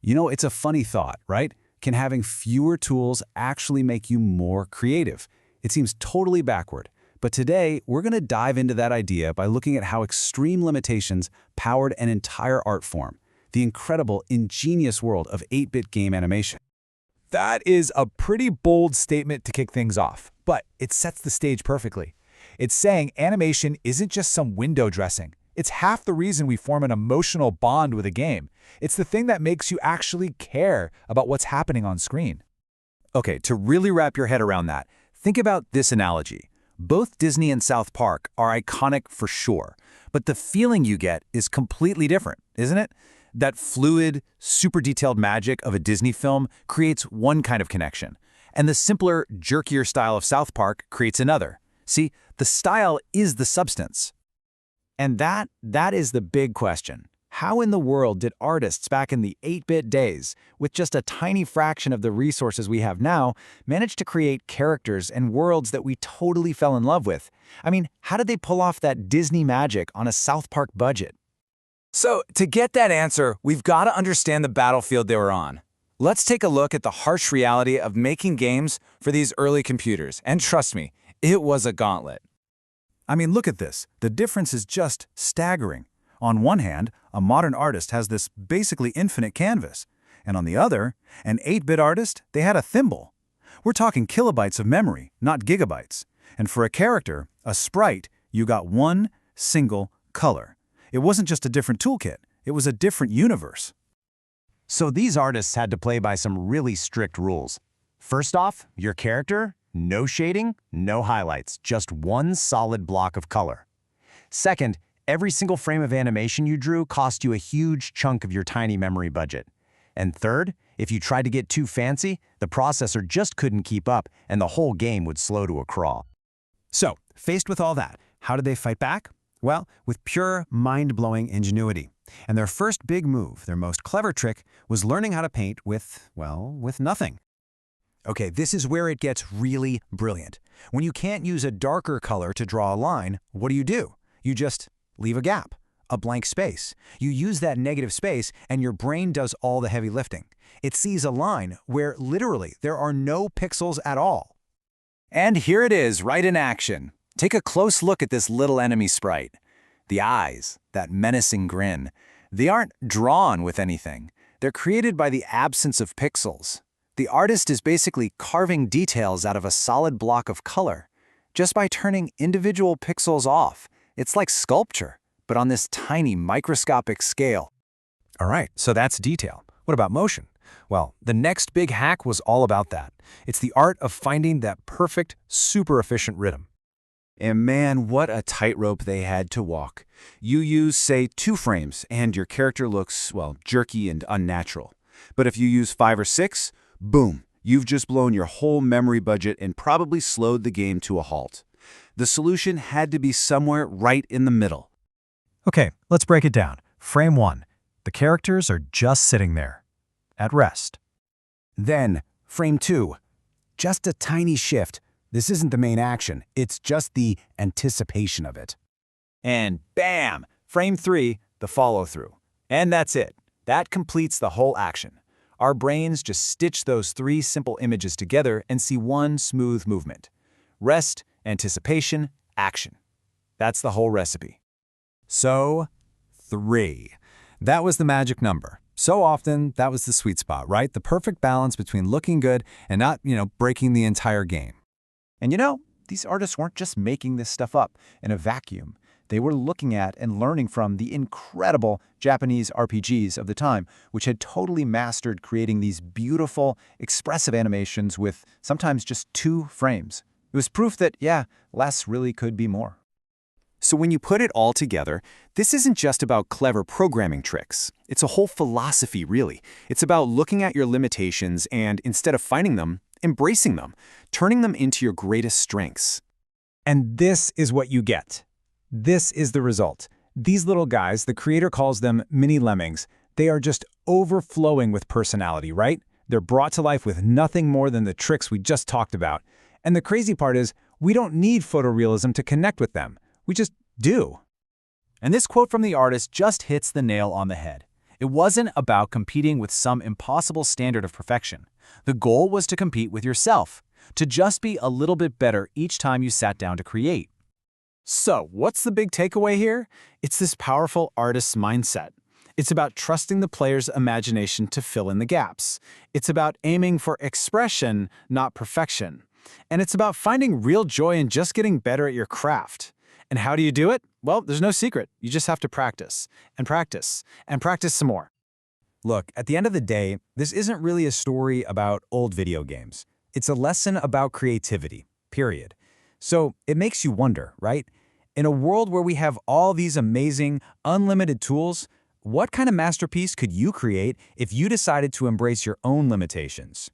You know, it's a funny thought, right? Can having fewer tools actually make you more creative? It seems totally backward. But today, we're going to dive into that idea by looking at how extreme limitations powered an entire art form, the incredible, ingenious world of 8-bit game animation. That is a pretty bold statement to kick things off, but it sets the stage perfectly. It's saying animation isn't just some window dressing. It's half the reason we form an emotional bond with a game. It's the thing that makes you actually care about what's happening on screen. Okay, to really wrap your head around that, think about this analogy. Both Disney and South Park are iconic for sure, but the feeling you get is completely different, isn't it? That fluid, super detailed magic of a Disney film creates one kind of connection, and the simpler, jerkier style of South Park creates another. See, the style is the substance. And that is the big question. How in the world did artists back in the 8-bit days, with just a tiny fraction of the resources we have now, manage to create characters and worlds that we totally fell in love with? I mean, how did they pull off that Disney magic on a South Park budget? So, to get that answer, we've got to understand the battlefield they were on. Let's take a look at the harsh reality of making games for these early computers, and trust me, it was a gauntlet. I mean, look at this. The difference is just staggering. On one hand, a modern artist has this basically infinite canvas, and on the other, an 8-bit artist, they had a thimble. We're talking kilobytes of memory, not gigabytes. And for a character, a sprite, you got one single color. It wasn't just a different toolkit, it was a different universe. So these artists had to play by some really strict rules. First off, your character, no shading, no highlights, just one solid block of color. Second, every single frame of animation you drew cost you a huge chunk of your tiny memory budget. And third, if you tried to get too fancy, the processor just couldn't keep up and the whole game would slow to a crawl. So, faced with all that, how did they fight back? Well, with pure, mind-blowing ingenuity. And their first big move, their most clever trick, was learning how to paint with nothing. Okay, this is where it gets really brilliant. When you can't use a darker color to draw a line, what do? You just leave a gap, a blank space. You use that negative space and your brain does all the heavy lifting. It sees a line where literally there are no pixels at all. And here it is, right in action. Take a close look at this little enemy sprite. The eyes, that menacing grin, they aren't drawn with anything. They're created by the absence of pixels. The artist is basically carving details out of a solid block of color. Just by turning individual pixels off, it's like sculpture, but on this tiny microscopic scale. All right, so that's detail. What about motion? Well, the next big hack was all about that. It's the art of finding that perfect, super efficient rhythm. And man, what a tightrope they had to walk. You use, say, 2 frames, and your character looks, well, jerky and unnatural. But if you use 5 or 6, boom, you've just blown your whole memory budget and probably slowed the game to a halt. The solution had to be somewhere right in the middle. Okay, let's break it down. Frame 1. The characters are just sitting there, at rest. Then, frame 2. Just a tiny shift. This isn't the main action, it's just the anticipation of it. And bam! Frame 3, the follow-through. And that's it. That completes the whole action. Our brains just stitch those 3 simple images together and see one smooth movement. Rest, anticipation, action. That's the whole recipe. So, 3. That was the magic number. So often, that was the sweet spot, right? The perfect balance between looking good and not, breaking the entire game. And these artists weren't just making this stuff up in a vacuum. They were looking at and learning from the incredible Japanese RPGs of the time, which had totally mastered creating these beautiful, expressive animations with sometimes just 2 frames. It was proof that, less really could be more. So when you put it all together, this isn't just about clever programming tricks. It's a whole philosophy, really. It's about looking at your limitations and, instead of fighting them, embracing them, turning them into your greatest strengths. And this is what you get. This is the result. These little guys, the creator calls them mini lemmings. They are just overflowing with personality, right? They're brought to life with nothing more than the tricks we just talked about. And the crazy part is, we don't need photorealism to connect with them. We just do. And this quote from the artist just hits the nail on the head. It wasn't about competing with some impossible standard of perfection. The goal was to compete with yourself, to just be a little bit better each time you sat down to create. So, what's the big takeaway here? It's this powerful artist's mindset. It's about trusting the player's imagination to fill in the gaps. It's about aiming for expression, not perfection. And it's about finding real joy in just getting better at your craft. And how do you do it? Well, there's no secret. You just have to practice, and practice, and practice some more. Look, at the end of the day, this isn't really a story about old video games. It's a lesson about creativity, period. So it makes you wonder, right? In a world where we have all these amazing, unlimited tools, what kind of masterpiece could you create if you decided to embrace your own limitations?